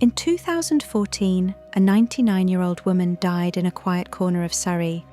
In 2014, a 99-year-old woman died in a quiet corner of Surrey,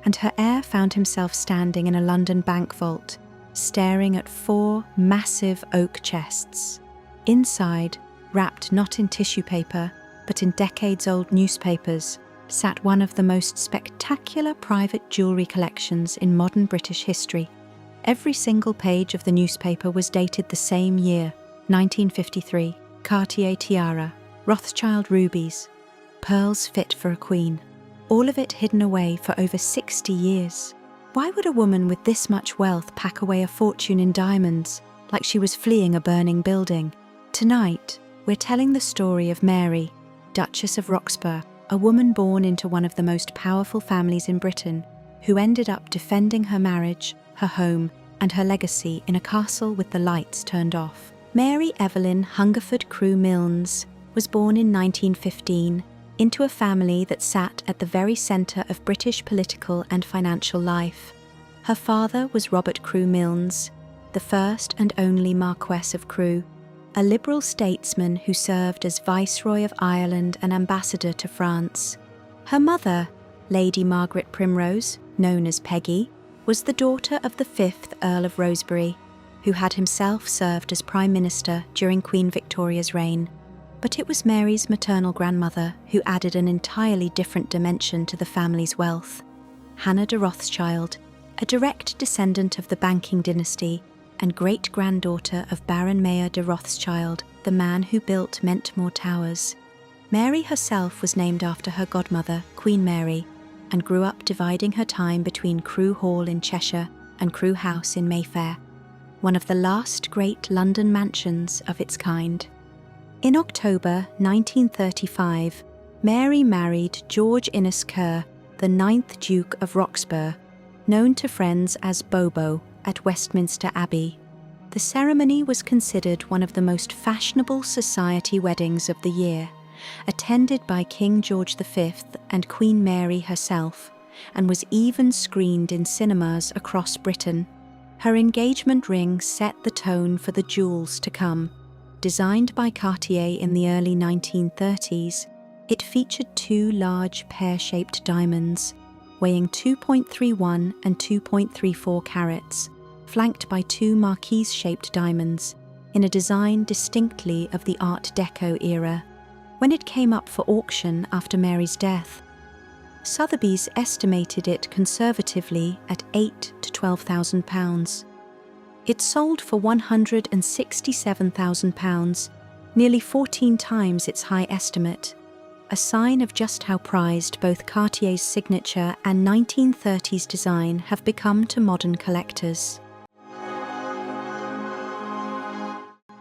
and her heir found himself standing in a London bank vault, staring at 4 massive oak chests. Inside, wrapped not in tissue paper, but in decades-old newspapers, sat one of the most spectacular private jewellery collections in modern British history. Every single page of the newspaper was dated the same year, 1953. Cartier Tiara, Rothschild rubies, pearls fit for a queen. All of it hidden away for over 60 years. Why would a woman with this much wealth pack away a fortune in diamonds, like she was fleeing a burning building? Tonight, we're telling the story of Mary, Duchess of Roxburghe, a woman born into one of the most powerful families in Britain, who ended up defending her marriage, her home, and her legacy in a castle with the lights turned off. Mary Evelyn Hungerford Crewe Milnes was born in 1915 into a family that sat at the very centre of British political and financial life. Her father was Robert Crewe Milnes, the first and only Marquess of Crewe, a liberal statesman who served as Viceroy of Ireland and Ambassador to France. Her mother, Lady Margaret Primrose, known as Peggy, was the daughter of the 5th Earl of Rosebery, who had himself served as Prime Minister during Queen Victoria's reign. But it was Mary's maternal grandmother who added an entirely different dimension to the family's wealth. Hannah de Rothschild, a direct descendant of the banking dynasty and great-granddaughter of Baron Mayer de Rothschild, the man who built Mentmore Towers. Mary herself was named after her godmother, Queen Mary, and grew up dividing her time between Crewe Hall in Cheshire and Crewe House in Mayfair, one of the last great London mansions of its kind. In October 1935, Mary married George Innes Kerr, the 9th Duke of Roxburghe, known to friends as Bobo, at Westminster Abbey. The ceremony was considered one of the most fashionable society weddings of the year, attended by King George V and Queen Mary herself, and was even screened in cinemas across Britain. Her engagement ring set the tone for the jewels to come. Designed by Cartier in the early 1930s, it featured 2 large pear-shaped diamonds, weighing 2.31 and 2.34 carats, flanked by 2 marquise-shaped diamonds, in a design distinctly of the Art Deco era. When it came up for auction after Mary's death, Sotheby's estimated it conservatively at £8,000 to £12,000. It sold for £167,000, nearly 14 times its high estimate, a sign of just how prized both Cartier's signature and 1930s design have become to modern collectors.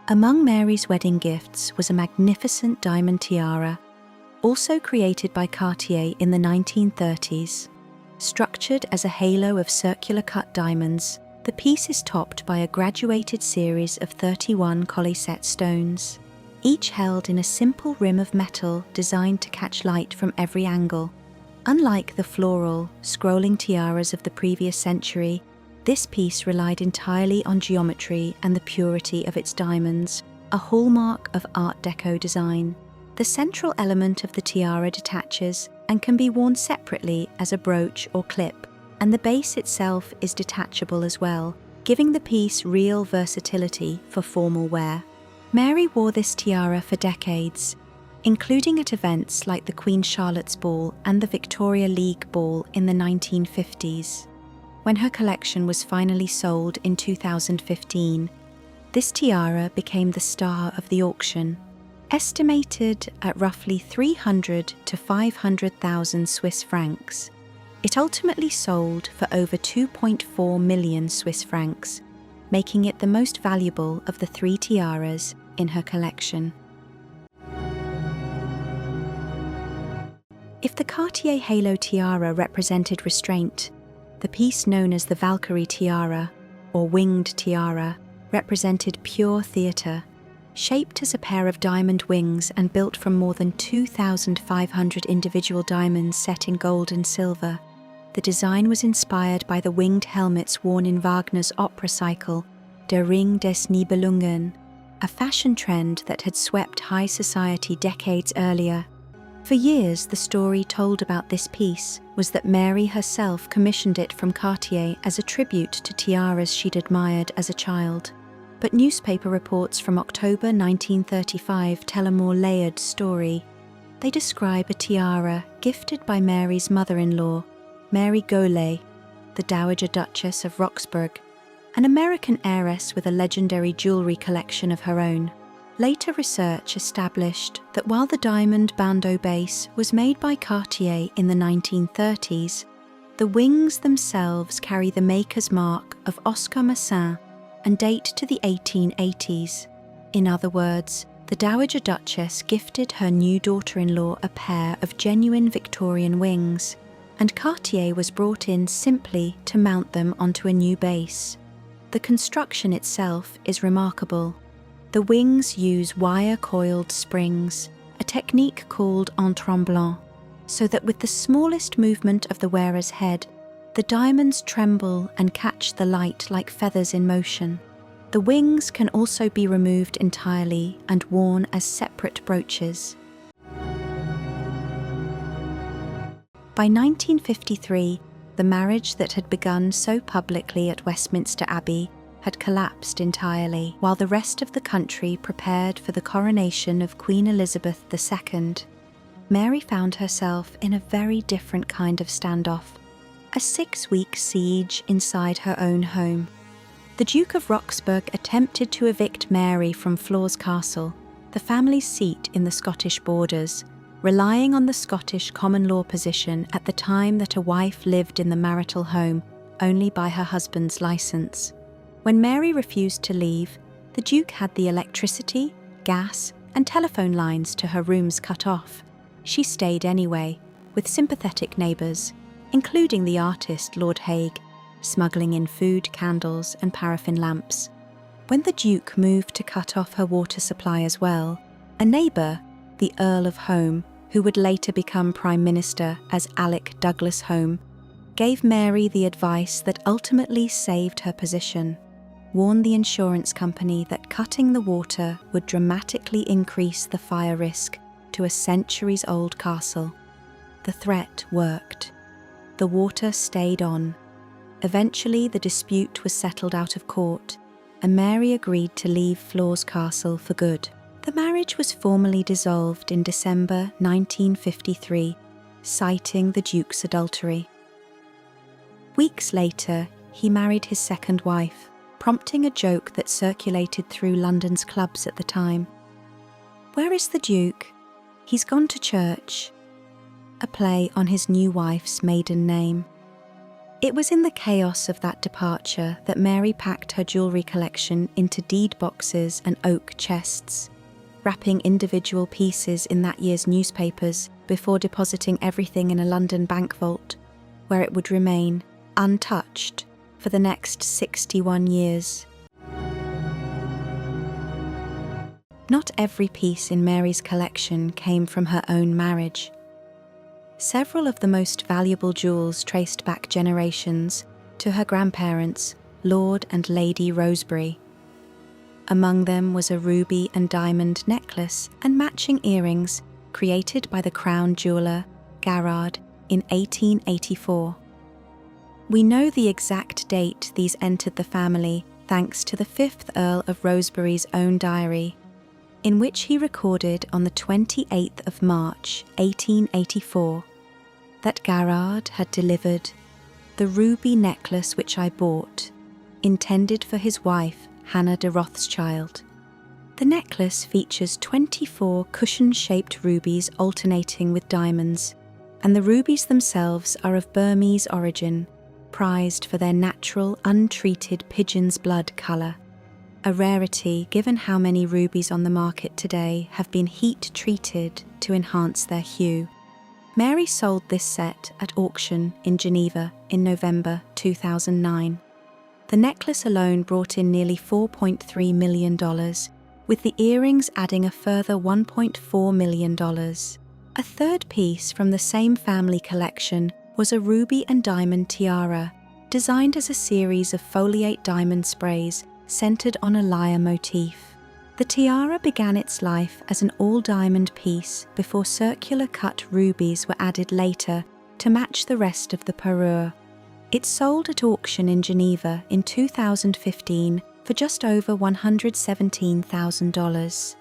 Among Mary's wedding gifts was a magnificent diamond tiara, also created by Cartier in the 1930s. Structured as a halo of circular-cut diamonds, the piece is topped by a graduated series of 31 collet stones, each held in a simple rim of metal designed to catch light from every angle. Unlike the floral, scrolling tiaras of the previous century, this piece relied entirely on geometry and the purity of its diamonds, a hallmark of Art Deco design. The central element of the tiara detaches and can be worn separately as a brooch or clip, and the base itself is detachable as well, giving the piece real versatility for formal wear. Mary wore this tiara for decades, including at events like the Queen Charlotte's Ball and the Victoria League Ball in the 1950s. When her collection was finally sold in 2015, this tiara became the star of the auction. Estimated at roughly 300 to 500,000 Swiss francs, it ultimately sold for over 2.4 million Swiss francs, making it the most valuable of the 3 tiaras in her collection. If the Cartier Halo Tiara represented restraint, the piece known as the Valkyrie Tiara, or Winged Tiara, represented pure theatre. Shaped as a pair of diamond wings and built from more than 2,500 individual diamonds set in gold and silver, the design was inspired by the winged helmets worn in Wagner's opera cycle, Der Ring des Nibelungen, a fashion trend that had swept high society decades earlier. For years, the story told about this piece was that Mary herself commissioned it from Cartier as a tribute to tiaras she'd admired as a child. But newspaper reports from October 1935 tell a more layered story. They describe a tiara gifted by Mary's mother-in-law, Mary Golay, the Dowager Duchess of Roxburghe, an American heiress with a legendary jewelry collection of her own. Later research established that while the diamond bandeau base was made by Cartier in the 1930s, the wings themselves carry the maker's mark of Oscar Massin and date to the 1880s. In other words, the Dowager Duchess gifted her new daughter-in-law a pair of genuine Victorian wings, and Cartier was brought in simply to mount them onto a new base. The construction itself is remarkable. The wings use wire-coiled springs, a technique called en tremblant, so that with the smallest movement of the wearer's head, the diamonds tremble and catch the light like feathers in motion. The wings can also be removed entirely and worn as separate brooches. By 1953, the marriage that had begun so publicly at Westminster Abbey had collapsed entirely, while the rest of the country prepared for the coronation of Queen Elizabeth II. Mary found herself in a very different kind of standoff, a 6-week siege inside her own home. The Duke of Roxburghe attempted to evict Mary from Flores Castle, the family's seat in the Scottish borders, relying on the Scottish common law position at the time that a wife lived in the marital home only by her husband's licence. When Mary refused to leave, the Duke had the electricity, gas, and telephone lines to her rooms cut off. She stayed anyway, with sympathetic neighbours, including the artist Lord Hague, smuggling in food, candles, and paraffin lamps. When the Duke moved to cut off her water supply as well, a neighbour, the Earl of Home, who would later become Prime Minister as Alec Douglas Home, gave Mary the advice that ultimately saved her position: warned the insurance company that cutting the water would dramatically increase the fire risk to a centuries-old castle. The threat worked. The water stayed on. Eventually, the dispute was settled out of court, and Mary agreed to leave Flores Castle for good. The marriage was formally dissolved in December 1953, citing the Duke's adultery. Weeks later, he married his second wife, prompting a joke that circulated through London's clubs at the time. "Where is the Duke? He's gone to church," a play on his new wife's maiden name. It was in the chaos of that departure that Mary packed her jewellery collection into deed boxes and oak chests, wrapping individual pieces in that year's newspapers before depositing everything in a London bank vault, where it would remain untouched for the next 61 years. Not every piece in Mary's collection came from her own marriage. Several of the most valuable jewels traced back generations to her grandparents, Lord and Lady Rosebery. Among them was a ruby and diamond necklace and matching earrings created by the crown jeweller Garrard in 1884. We know the exact date these entered the family thanks to the 5th Earl of Rosebery's own diary, in which he recorded on the 28th of March 1884 that Garrard had delivered the ruby necklace which I bought, intended for his wife Hannah de Rothschild. The necklace features 24 cushion-shaped rubies alternating with diamonds, and the rubies themselves are of Burmese origin, prized for their natural, untreated pigeon's blood colour, a rarity given how many rubies on the market today have been heat-treated to enhance their hue. Mary sold this set at auction in Geneva in November 2009. The necklace alone brought in nearly $4.3 million, with the earrings adding a further $1.4 million. A third piece from the same family collection was a ruby and diamond tiara, designed as a series of foliate diamond sprays centered on a lyre motif. The tiara began its life as an all-diamond piece before circular cut rubies were added later to match the rest of the parure. It sold at auction in Geneva in 2015 for just over $117,000.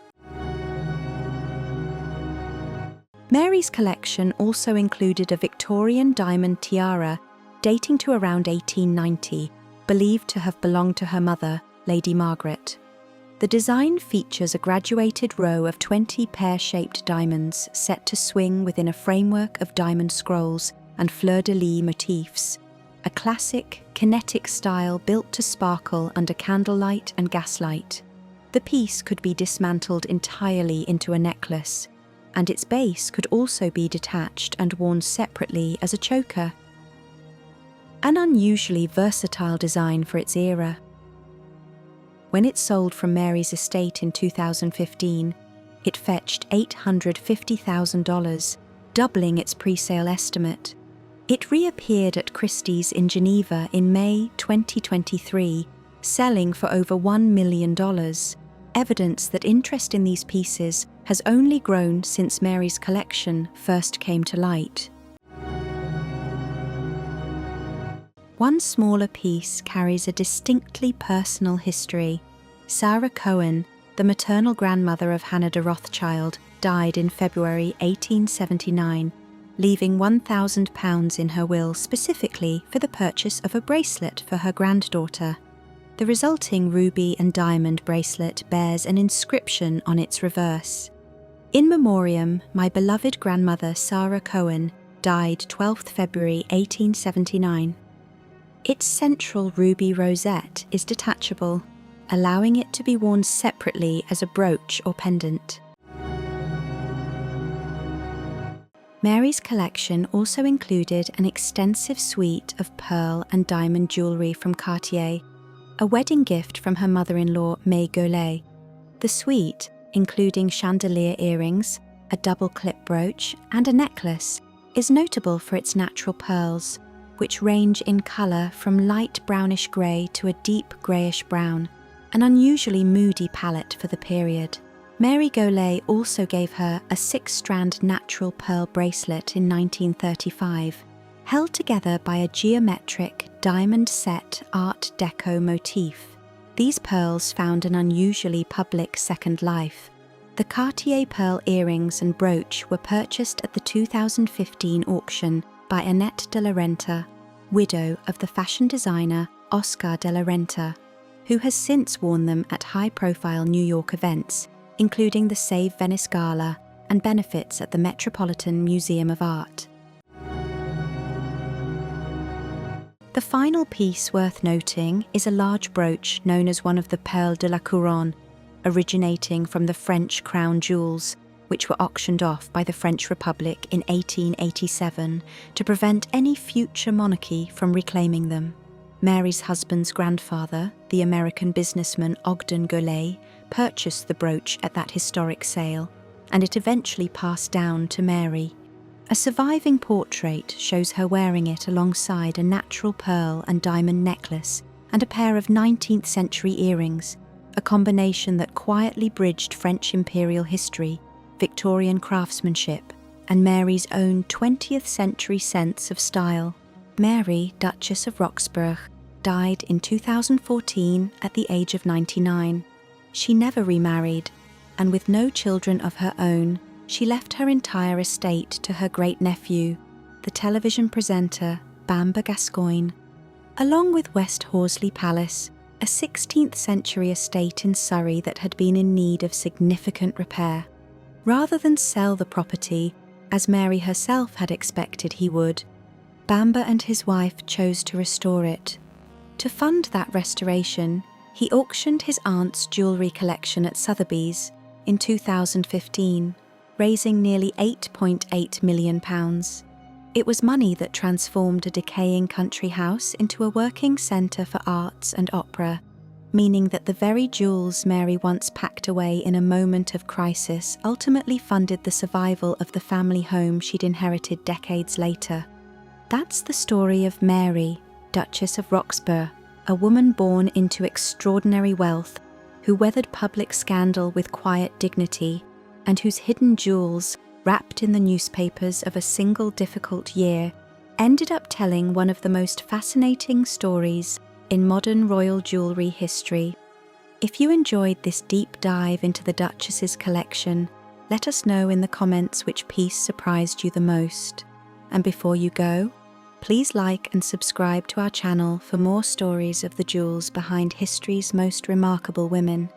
Mary's collection also included a Victorian diamond tiara dating to around 1890, believed to have belonged to her mother, Lady Margaret. The design features a graduated row of 20 pear-shaped diamonds set to swing within a framework of diamond scrolls and fleur-de-lis motifs, a classic, kinetic style built to sparkle under candlelight and gaslight. The piece could be dismantled entirely into a necklace, and its base could also be detached and worn separately as a choker. An unusually versatile design for its era. When it sold from Mary's estate in 2015, it fetched $850,000, doubling its pre-sale estimate. It reappeared at Christie's in Geneva in May 2023, selling for over $1 million, evidence that interest in these pieces has only grown since Mary's collection first came to light. One smaller piece carries a distinctly personal history. Sarah Cohen, the maternal grandmother of Hannah de Rothschild, died in February 1879, leaving £1,000 in her will specifically for the purchase of a bracelet for her granddaughter. The resulting ruby and diamond bracelet bears an inscription on its reverse. In memoriam, my beloved grandmother Sarah Cohen died 12th February 1879. Its central ruby rosette is detachable, allowing it to be worn separately as a brooch or pendant. Mary's collection also included an extensive suite of pearl and diamond jewellery from Cartier, a wedding gift from her mother-in-law May Golay. The suite, including chandelier earrings, a double clip brooch, and a necklace, is notable for its natural pearls, which range in colour from light brownish grey to a deep greyish brown, an unusually moody palette for the period. Mary Golay also gave her a 6-strand natural pearl bracelet in 1935, held together by a geometric diamond-set Art Deco motif. These pearls found an unusually public second life. The Cartier pearl earrings and brooch were purchased at the 2015 auction by Annette de la Renta, widow of the fashion designer Oscar de la Renta, who has since worn them at high-profile New York events, including the Save Venice Gala and benefits at the Metropolitan Museum of Art. The final piece worth noting is a large brooch known as one of the Perles de la Couronne, originating from the French crown jewels, which were auctioned off by the French Republic in 1887 to prevent any future monarchy from reclaiming them. Mary's husband's grandfather, the American businessman Ogden Golay, purchased the brooch at that historic sale, and it eventually passed down to Mary. A surviving portrait shows her wearing it alongside a natural pearl and diamond necklace and a pair of 19th century earrings, a combination that quietly bridged French imperial history, Victorian craftsmanship, and Mary's own 20th century sense of style. Mary, Duchess of Roxburghe, died in 2014 at the age of 99. She never remarried, and with no children of her own, she left her entire estate to her great-nephew, the television presenter Bamber Gascoigne. Along with West Horsley Palace, a 16th century estate in Surrey that had been in need of significant repair. Rather than sell the property, as Mary herself had expected he would, Bamber and his wife chose to restore it. To fund that restoration, he auctioned his aunt's jewellery collection at Sotheby's in 2015, raising nearly £8.8 million. It was money that transformed a decaying country house into a working centre for arts and opera, meaning that the very jewels Mary once packed away in a moment of crisis ultimately funded the survival of the family home she'd inherited decades later. That's the story of Mary, Duchess of Roxburghe, a woman born into extraordinary wealth, who weathered public scandal with quiet dignity, and whose hidden jewels, wrapped in the newspapers of a single difficult year, ended up telling one of the most fascinating stories in modern royal jewellery history. If you enjoyed this deep dive into the Duchess's collection, let us know in the comments which piece surprised you the most. And before you go, please like and subscribe to our channel for more stories of the jewels behind history's most remarkable women.